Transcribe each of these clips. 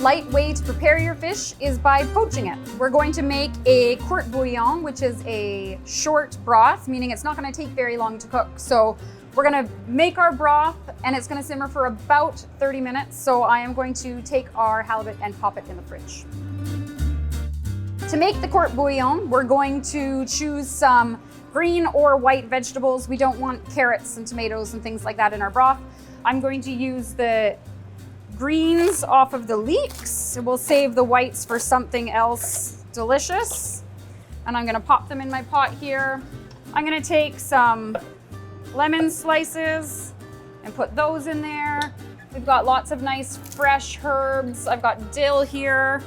light way to prepare your fish is by poaching it. We're going to make a court bouillon, which is a short broth, meaning it's not going to take very long to cook. So we're going to make our broth and it's going to simmer for about 30 minutes. So I am going to take our halibut and pop it in the fridge. To make the court bouillon, we're going to choose some green or white vegetables. We don't want carrots and tomatoes and things like that in our broth. I'm going to use the greens off of the leeks. We'll save the whites for something else delicious. And I'm gonna pop them in my pot here. I'm gonna take some lemon slices and put those in there. We've got lots of nice fresh herbs. I've got dill here.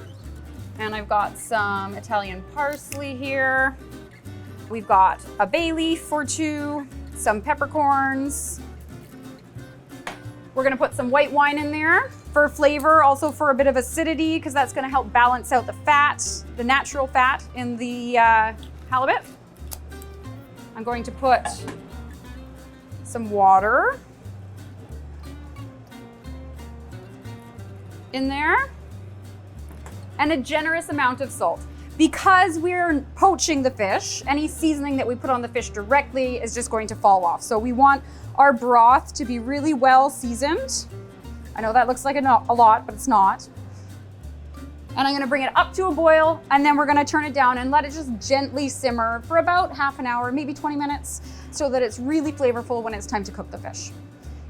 And I've got some Italian parsley here. We've got a bay leaf or two, some peppercorns. We're gonna put some white wine in there for flavor, also for a bit of acidity, because that's gonna help balance out the fat, the natural fat in the halibut. I'm going to put some water in there. And a generous amount of salt. Because we're poaching the fish, any seasoning that we put on the fish directly is just going to fall off. So we want our broth to be really well seasoned. I know that looks like a lot, but it's not. And I'm gonna bring it up to a boil, and then we're gonna turn it down and let it just gently simmer for about half an hour, maybe 20 minutes, so that it's really flavorful when it's time to cook the fish.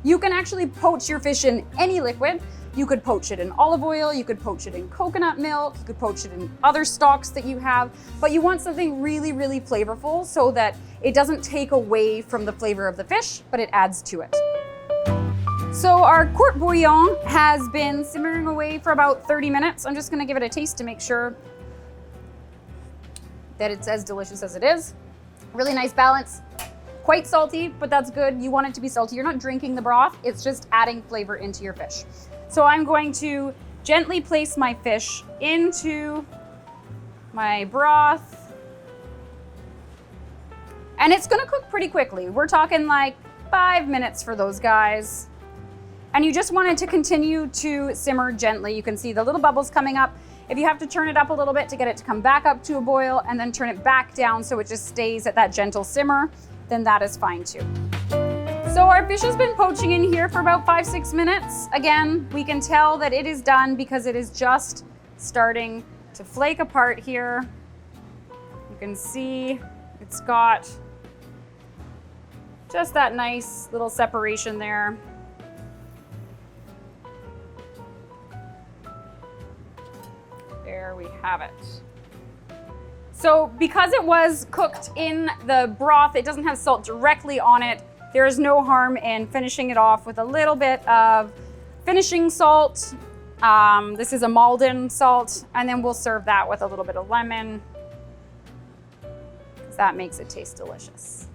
You can actually poach your fish in any liquid. You could poach it in olive oil, you could poach it in coconut milk, you could poach it in other stocks that you have, but you want something really, really flavorful so that it doesn't take away from the flavor of the fish, but it adds to it. So our court bouillon has been simmering away for about 30 minutes. I'm just gonna give it a taste to make sure that it's as delicious as it is. Really nice balance. Quite salty, but that's good. You want it to be salty. You're not drinking the broth, it's just adding flavor into your fish. So I'm going to gently place my fish into my broth. And it's gonna cook pretty quickly. We're talking like 5 minutes for those guys. And you just want it to continue to simmer gently. You can see the little bubbles coming up. If you have to turn it up a little bit to get it to come back up to a boil and then turn it back down so it just stays at that gentle simmer, then that is fine too. So our fish has been poaching in here for about 5-6 minutes. Again, we can tell that it is done because it is just starting to flake apart here. You can see it's got just that nice little separation there. There we have it. So because it was cooked in the broth, it doesn't have salt directly on it. There is no harm in finishing it off with a little bit of finishing salt. This is a Malden salt, and then we'll serve that with a little bit of lemon, because that makes it taste delicious.